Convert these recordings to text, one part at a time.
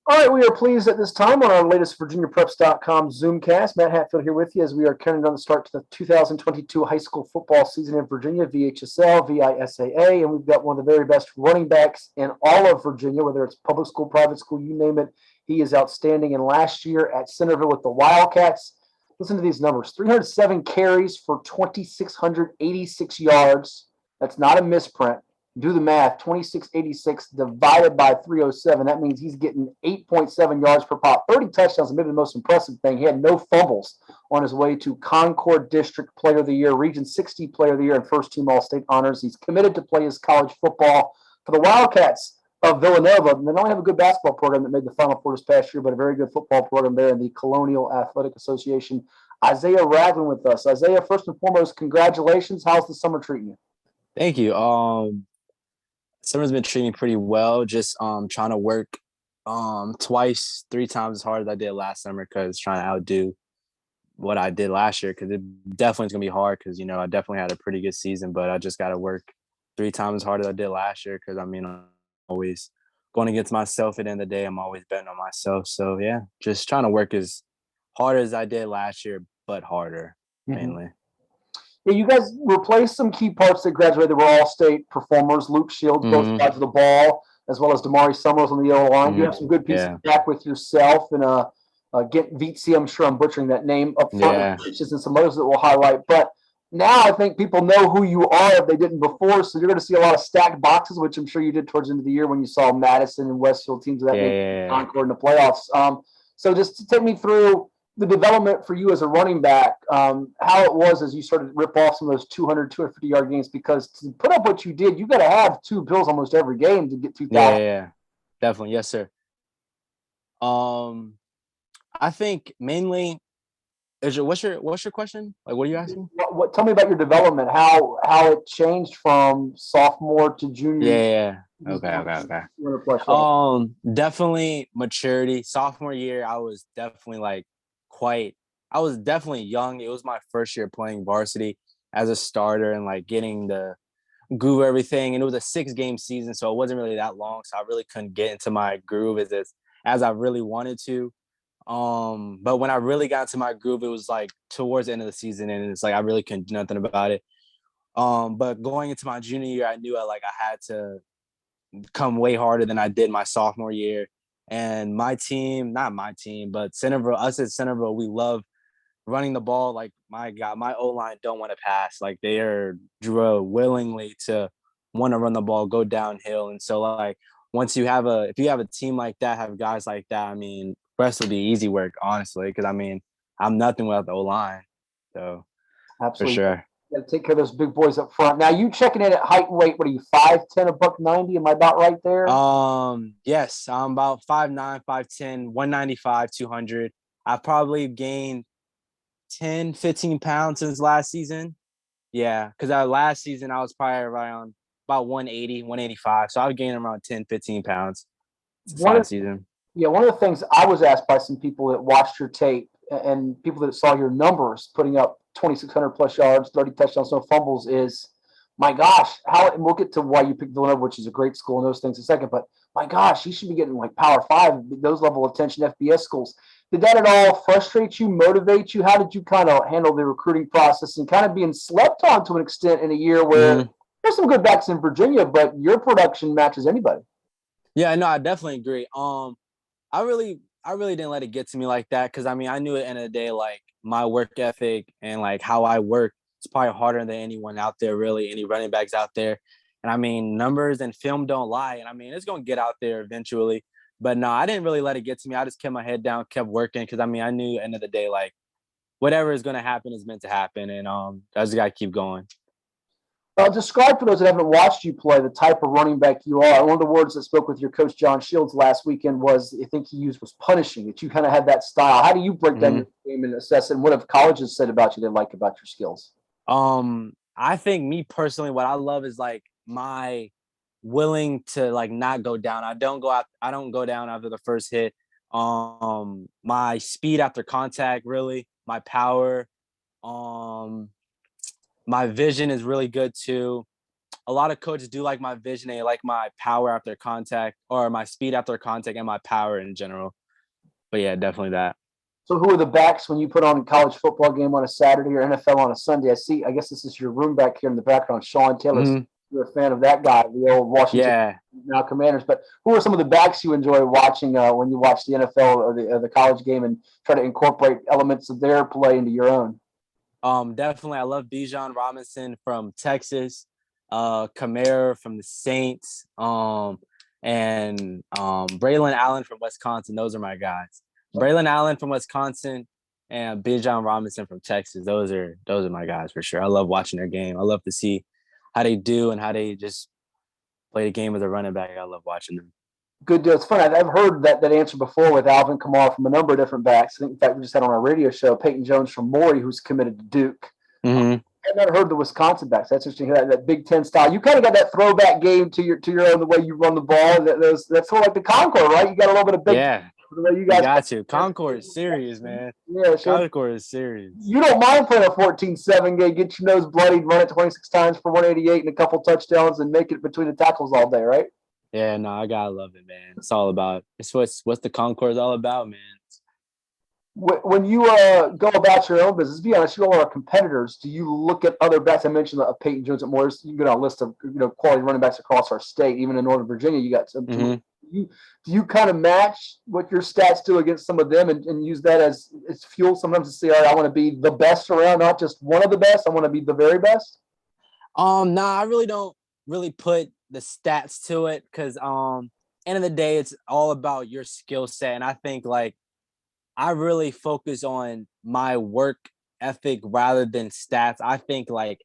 All right, we are pleased at this time on our latest VirginiaPreps.com Zoomcast. Matt Hatfield here with you as we are counting down the start to the 2022 high school football season in Virginia, VHSL, VISAA, and we've got one of the very best running backs in all of Virginia, whether it's public school, private school, you name it. He is outstanding. And last year at Centreville with the Wildcats, listen to these numbers: 307 carries for 2,686 yards. That's not a misprint. Do the math: 2686 divided by 307. That means he's getting 8.7 yards per pop, 30 touchdowns, and maybe the most impressive thing, he had no fumbles on his way to Concorde District Player of the Year, Region 60 Player of the Year, and first team All-State honors. He's committed to play his college football for the Wildcats of Villanova. And they don't have a good basketball program that made the Final Four this past year, but a very good football program there in the Colonial Athletic Association. Isaiah Ragland with us. Isaiah, first and foremost, congratulations. How's the summer treating you? Thank you. Summer's been treating me pretty well. Just trying to work twice, 3 times as hard as I did last summer, because trying to outdo what I did last year, because it definitely is gonna be hard, because I definitely had a pretty good season, but I just got to work 3 times as hard as I did last year, because I'm always going against myself. At the end of the day, I'm always betting on myself. So yeah, just trying to work as hard as I did last year, but harder mainly. Yeah, you guys replaced some key parts that graduated that were all-state performers. Luke Shields, both Mm-hmm. sides of the ball, as well as Damari Summers on the yellow line. You Mm-hmm. have some good pieces Yeah. back with yourself and get Vitsi. I'm sure I'm butchering that name up front, Yeah. and some others that we'll highlight. But now I think people know who you are if they didn't before. So you're going to see a lot of stacked boxes, which I'm sure you did towards the end of the year when you saw Madison and Westfield teams of that nature in Yeah. Concorde in the playoffs. So just to take me through the development for you as a running back, how it was as you started to rip off some of those 200, 250-yard games, because to put up what you did, you got to have 2 bills almost every game to get 2,000. Yeah. Definitely. Yes, sir. Um, I think mainly what's your question? Like, what are you asking? Tell me about your development, how it changed from sophomore to junior. Yeah. Okay. Definitely maturity. Sophomore year, I was definitely I was definitely young. It was my first year playing varsity as a starter and getting the groove of everything. And it was a 6-game season, so it wasn't really that long. So I really couldn't get into my groove as I really wanted to. But when I really got into my groove, it was towards the end of the season, and it's I really couldn't do nothing about it. But going into my junior year, I knew I had to come way harder than I did my sophomore year. And my team, not my team, but Centreville, us at Centreville, we love running the ball. My God, my O-line don't want to pass. They are drilled willingly to want to run the ball, go downhill. And so if you have a team like that, have guys like that, rest will be easy work, honestly, because I'm nothing without the O-line. So for Absolutely. sure. You got to take care of those big boys up front. Now, you checking in at height and weight. What are you, 5'10", a buck 90? Am I about right there? Yes, I'm about 5'9", 5'10", 195, 200. I've probably gained 10, 15 pounds since last season. Yeah, because last season I was probably around about 180, 185. So I've gained around 10, 15 pounds since One of last season. Yeah, one of the things I was asked by some people that watched your tape and people that saw your numbers putting up 2,600 plus yards, 30 touchdowns, no fumbles is, my gosh, how, and we'll get to why you picked Villanova, which is a great school and those things in a second, but my gosh, you should be getting Power 5, those level of attention, FBS schools. Did that at all frustrate you, motivate you? How did you kind of handle the recruiting process and kind of being slept on to an extent in a year where there's some good backs in Virginia, but your production matches anybody? Yeah, no, I definitely agree. I really didn't let it get to me like that, because I knew at the end of the day, my work ethic and how I work, it's probably harder than anyone out there, really, any running backs out there. And numbers and film don't lie. And it's gonna get out there eventually. But no, I didn't really let it get to me. I just kept my head down, kept working, because I knew at the end of the day, whatever is gonna happen is meant to happen, and I just gotta keep going. Describe for those that haven't watched you play the type of running back you are. One of the words that spoke with your coach, John Shields, last weekend was, I think he used, was punishing, that you kind of had that style. How do you break down your game and assess it? And what have colleges said about you they like about your skills? I think me personally, what I love is my willing to not go down. I don't go down after the first hit. My speed after contact, really, my power. My vision is really good too. a lot of coaches do like my vision. They like my power after contact, or my speed after contact, and my power in general. But yeah, definitely that. So who are the backs when you put on a college football game on a Saturday or NFL on a Sunday? I guess this is your room back here in the background, Sean Taylor. Mm-hmm. You're a fan of that guy, the old Washington Yeah. now Commanders. But who are some of the backs you enjoy watching when you watch the NFL or the college game and try to incorporate elements of their play into your own? Definitely, I love Bijan Robinson from Texas, Kamara from the Saints, and Braylon Allen from Wisconsin. Those are my guys. Braylon Allen from Wisconsin and Bijan Robinson from Texas. Those are my guys for sure. I love watching their game. I love to see how they do and how they just play the game as a running back. I love watching them. Good deal. It's funny. I've heard that answer before with Alvin Kamara from a number of different backs. I think, in fact, we just had on our radio show Peyton Jones from Maury, who's committed to Duke. Mm-hmm. I've never heard the Wisconsin backs. That's interesting. That Big Ten style. You kind of got that throwback game to your own, the way you run the ball. That's sort of like the Concorde, right? You got a little bit of Big Ten. The way you guys got you. Concorde is serious, man. Yeah, sure. Concorde is serious. You don't mind playing a 14-7 game, get your nose bloodied, run it 26 times for 188 and a couple touchdowns, and make it between the tackles all day, right? Yeah, no, I gotta love it, man. It's all about. It's what's the Concorde's all about, man. When you go about your own business, be honest, you all are competitors. Do you look at other backs? I mentioned Peyton Jones at Morris. You get on a list of quality running backs across our state. Even in Northern Virginia, you got some. Mm-hmm. Do you kind of match what your stats do against some of them and use that as fuel sometimes to say, all right, I want to be the best around, not just one of the best. I want to be the very best. Nah, I really don't really put the stats to it because end of the day, it's all about your skill set. And I think like I really focus on my work ethic rather than stats. I think like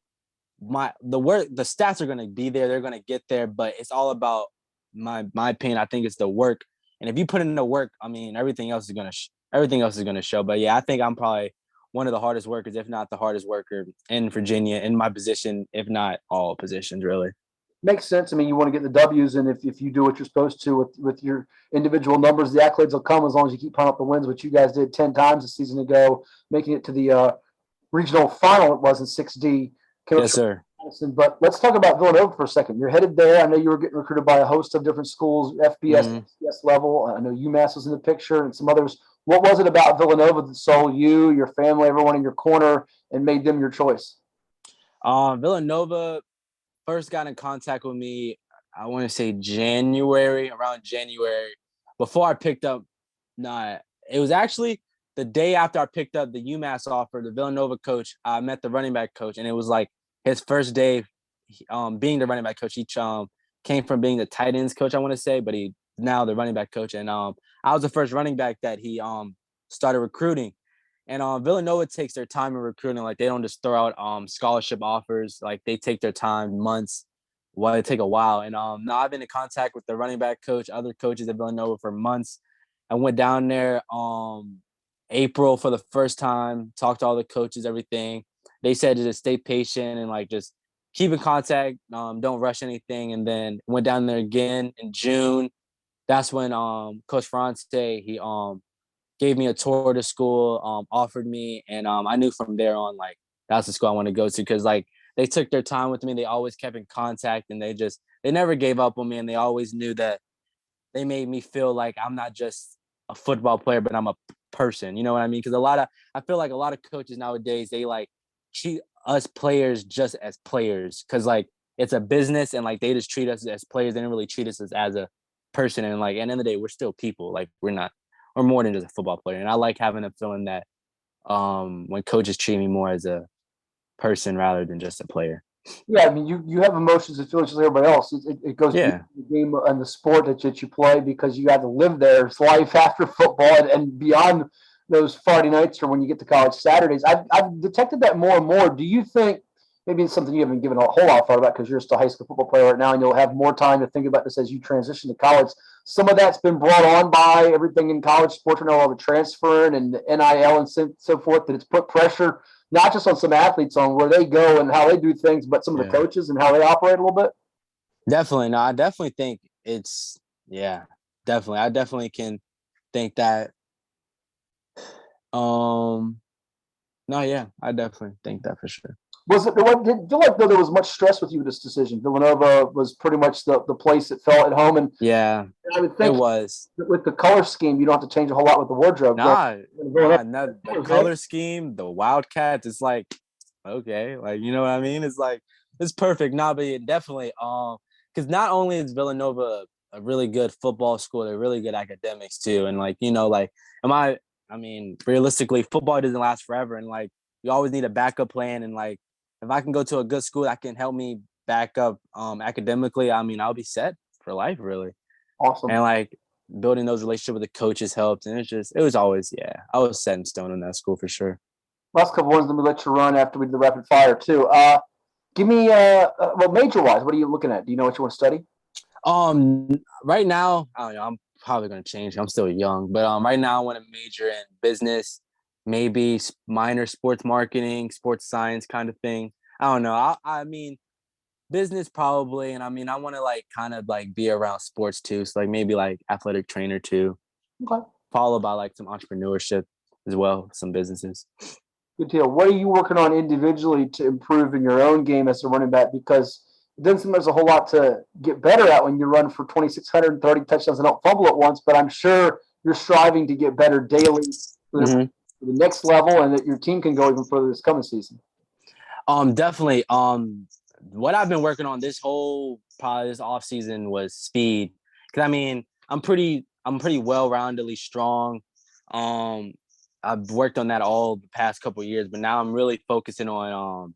the stats are gonna be there, they're gonna get there, but it's all about my opinion. I think it's the work. And if you put in the work, I mean everything else is gonna show. But yeah, I think I'm probably one of the hardest workers, if not the hardest worker in Virginia, in my position, if not all positions, really. Makes sense. I mean, you want to get the W's, and if you do what you're supposed to with your individual numbers, the accolades will come as long as you keep piling up the wins, which you guys did 10 times a season ago, making it to the regional final. It was in 6D. Yes, sir. Madison. But let's talk about Villanova for a second. You're headed there. I know you were getting recruited by a host of different schools, FBS, FCS level. I know UMass was in the picture and some others. What was it about Villanova that sold you, your family, everyone in your corner, and made them your choice? Villanova first got in contact with me, I want to say around January, before I picked up. It was actually the day after I picked up the UMass offer. The Villanova coach, I met the running back coach, and it was like his first day being the running back coach. He came from being the tight ends coach, I want to say, but he now the running back coach. And I was the first running back that he started recruiting. And Villanova takes their time in recruiting. Like, they don't just throw out scholarship offers. Like, they take their time, months. Well, they take a while. And now I've been in contact with the running back coach, other coaches at Villanova for months. I went down there April for the first time, talked to all the coaches, everything. They said to just stay patient and like just keep in contact, don't rush anything. And then went down there again in June. That's when Coach Ferrante, he gave me a tour to school, offered me, and I knew from there on, like, that's the school I want to go to, because like they took their time with me. They always kept in contact, and they never gave up on me, and they always knew that they made me feel like I'm not just a football player, but I'm a person. You know what I mean? Because I feel like a lot of coaches nowadays, they like treat us players just as players, because like it's a business, and like they just treat us as players. They don't really treat us as a person. And like at the end of the day, we're still people. Like we're more than just a football player. And I like having a feeling that when coaches treat me more as a person rather than just a player. Yeah, I mean, you have emotions and feelings like everybody else. It goes to the game and the sport that you play, because you got to live there. It's life after football and beyond those Friday nights or when you get to college Saturdays. I've detected that more and more. Do you think, maybe it's something you haven't given a whole lot of thought about because you're still a high school football player right now and you'll have more time to think about this as you transition to college? Some of that's been brought on by everything in college sports, all the transferring and the NIL and so forth, that it's put pressure not just on some athletes on where they go and how they do things, but some of the coaches and how they operate a little bit. Definitely. No, I definitely think it's, definitely. I definitely can think that. I definitely think that for sure. Was it? Did feel like though there was much stress with you with this decision? Villanova was pretty much the place that felt at home, and Yeah, I would it think was. that with the color scheme, you don't have to change a whole lot with the wardrobe. Going Nah, to nah, Villanova, not the right? color scheme, the Wildcats. It's like, okay, like you know what I mean? It's like it's perfect. Nah, but it definitely because not only is Villanova a really good football school, they're really good academics too. And like, like I mean, realistically, football doesn't last forever. And like you always need a backup plan. And like if I can go to a good school that can help me back up academically, I mean, I'll be set for life, really. Awesome. And like building those relationships with the coaches helped. And it was always, yeah, I was set in stone in that school for sure. Last couple ones, let me let you run after we do the rapid fire too. Give me well, major wise, what are you looking at? Do you know what you want to study? Right now, I don't know. I'm probably gonna change. I'm still young, but right now I want to major in business, maybe minor sports marketing, sports science kind of thing. I don't know. I mean, business probably, and I mean, I want to like kind of like be around sports too. So like maybe like athletic trainer too, Okay. followed by like some entrepreneurship as well, some businesses. Good deal. What are you working on individually to improve in your own game as a running back? Because it doesn't seem there's a whole lot to get better at when you run for 2,630 touchdowns and don't fumble at once. But I'm sure you're striving to get better daily for Mm-hmm. the next level, and that your team can go even further this coming season. Definitely. What I've been working on probably this off season was speed. Cause I mean, I'm pretty well-roundedly strong. I've worked on that all the past couple of years, but now I'm really focusing on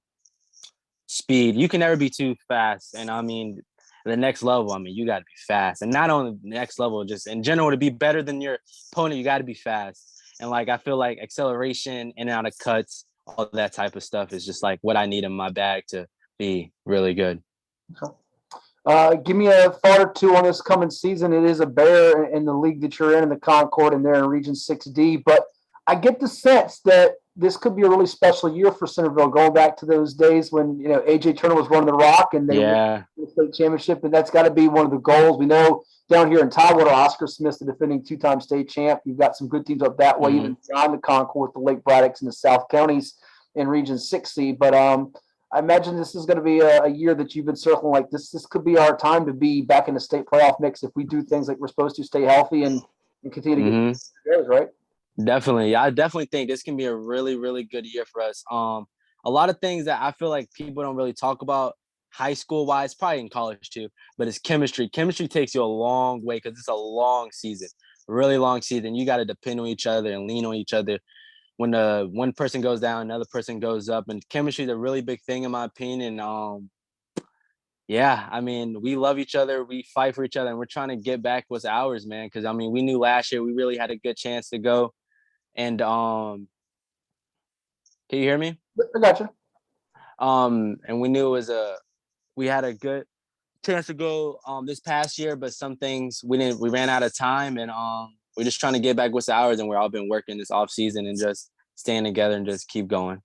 speed. You can never be too fast. And I mean, the next level, I mean, you got to be fast. And not only the next level, just in general, to be better than your opponent, you got to be fast. And like, I feel like acceleration in and out of cuts, all that type of stuff is just like what I need in my bag to be really good. Give me a thought or two on this coming season. It is a bear in the league that you're in the Concorde, and they're in Region 6D. But I get the sense that this could be a really special year for Centreville, going back to those days when AJ Turner was running the rock and they won the state championship, and that's got to be one of the goals. We know down here in Tidewater, Oscar Smith's the defending two-time state champ. You've got some good teams up that way, even beyond the Concorde, the Lake Braddocks and the South Counties in Region 6C. But I imagine this is going to be a year that you've been circling like this. This could be our time to be back in the state playoff mix if we do things like we're supposed to, stay healthy and continue to get those, right? Definitely. Yeah, I definitely think this can be a really, really good year for us. A lot of things that I feel like people don't really talk about high school wise, probably in college too, but it's chemistry. Chemistry takes you a long way because it's a long season, really long season. You got to depend on each other and lean on each other. When one person goes down, another person goes up, and chemistry is a really big thing in my opinion. Yeah, I mean, we love each other, we fight for each other, and we're trying to get back what's ours, man. Because I mean, we knew last year we really had a good chance to go. And can you hear me? I gotcha. And we knew we had a good chance to go this past year, but some things we ran out of time, and we're just trying to get back what's ours, and we're all been working this off season and just staying together and just keep going.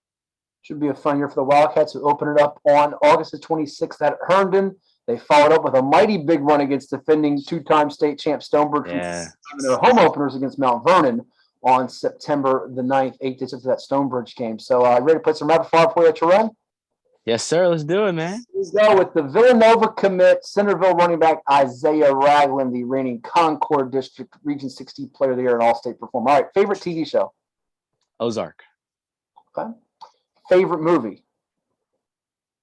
Should be a fun year for the Wildcats, who open it up on August the 26th at Herndon. They followed up with a mighty big run against defending two-time state champ Stonebridge. Yeah. Their home openers against Mount Vernon on September the 9th, 8 days after that Stonebridge game. So ready to put some rapid fire for you at your run? Yes, sir. Let's do it, man. We go with the Villanova commit, Centreville running back Isaiah Ragland, the reigning Concorde District Region 60 Player of the Year and All-State performer. All right, favorite TV show? Ozark. Okay. Favorite movie?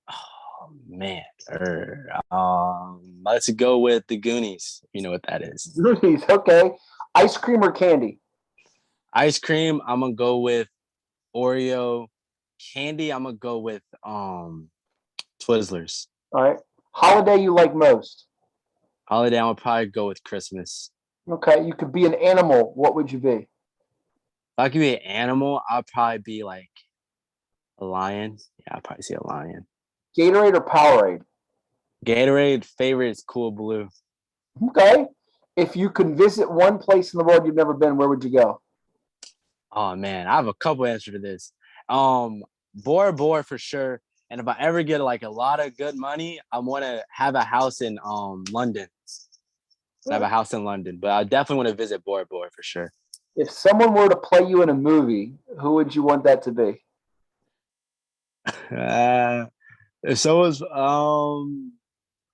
Oh man. Let's go with the Goonies. You know what that is. Goonies. Okay. Ice cream or candy? Ice cream. I'm gonna go with Oreo. Candy. I'm gonna go with Twizzlers. All right. Holiday you like most? Holiday. I'm gonna probably go with Christmas. Okay. You could be an animal. What would you be? If I could be an animal, I'd probably be like a lion. Yeah, I'd probably say a lion. Gatorade or Powerade? Gatorade. Favorite is Cool Blue. Okay. If you could visit one place in the world you've never been, where would you go? Oh man, I have a couple answers to this. Bora Bora for sure. And if I ever get like a lot of good money, I want to have a house in London. I have a house in London, but I definitely want to visit Bora Bora for sure. If someone were to play you in a movie, who would you want that to be? So was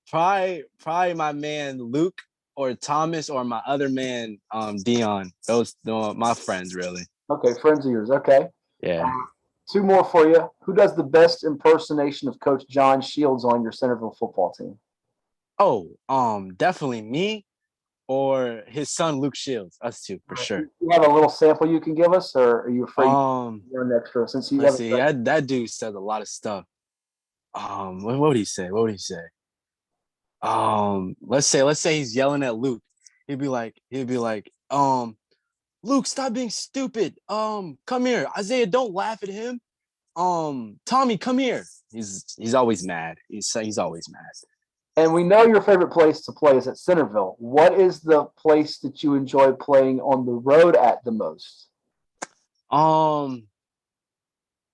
probably my man Luke or Thomas or my other man Dion. Those my friends really. Okay, friends of yours. Okay. Yeah. Two more for you. Who does the best impersonation of Coach John Shields on your Centerville football team? Oh, definitely me or his son Luke Shields. Us two for sure. You have a little sample you can give us, or are you afraid to learn extra since you Let's have? see. That dude says a lot of stuff. What would he say? What would he say? Let's say he's yelling at Luke. He'd be like, Luke, stop being stupid. Come here. Isaiah, don't laugh at him. Tommy, come here. He's always mad. He's always mad. And we know your favorite place to play is at Centerville. What is the place that you enjoy playing on the road at the most?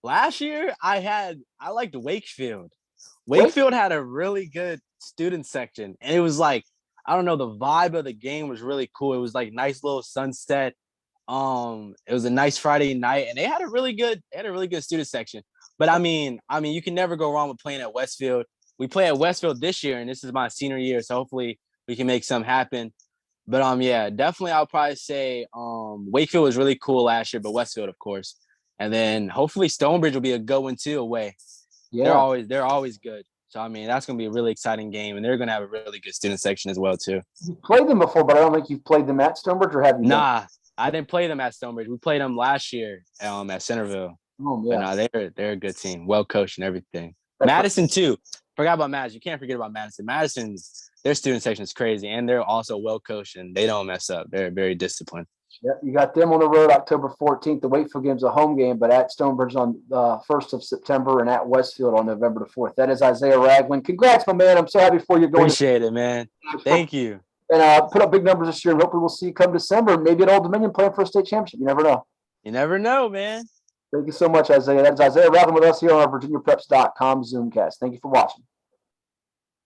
Last year I liked Wakefield. Wakefield had a really good student section, and it was like, I don't know, the vibe of the game was really cool. It was like nice little sunset. It was a nice Friday night, and they had a really good student section. But I mean, you can never go wrong with playing at Westfield. We play at Westfield this year, and this is my senior year, so hopefully we can make something happen. But yeah, definitely I'll probably say Wakefield was really cool last year, but Westfield, of course. And then hopefully Stonebridge will be a good one too away. Yeah. They're always good. So I mean, that's gonna be a really exciting game, and they're gonna have a really good student section as well too. You've played them before, but I don't think you've played them at Stonebridge, or have you? Nah, I didn't play them at Stonebridge. We played them last year at Centerville. Oh, yeah. But no, they're a good team, well coached and everything. Madison too. Forgot about Madison. You can't forget about Madison. Their student section is crazy, and they're also well coached, and they don't mess up. They're very disciplined. Yeah, you got them on the road October 14th. The Wakefield game's a home game, but at Stonebridge on the 1st of September and at Westfield on November the 4th. That is Isaiah Ragland. Congrats, my man. I'm so happy for you. Appreciate it, man. Thank you. And put up big numbers this year, and hopefully we'll see you come December. Maybe at Old Dominion playing for a state championship. You never know. You never know, man. Thank you so much, Isaiah. That's Isaiah Ragland with us here on our VirginiaPreps.com Zoomcast. Thank you for watching.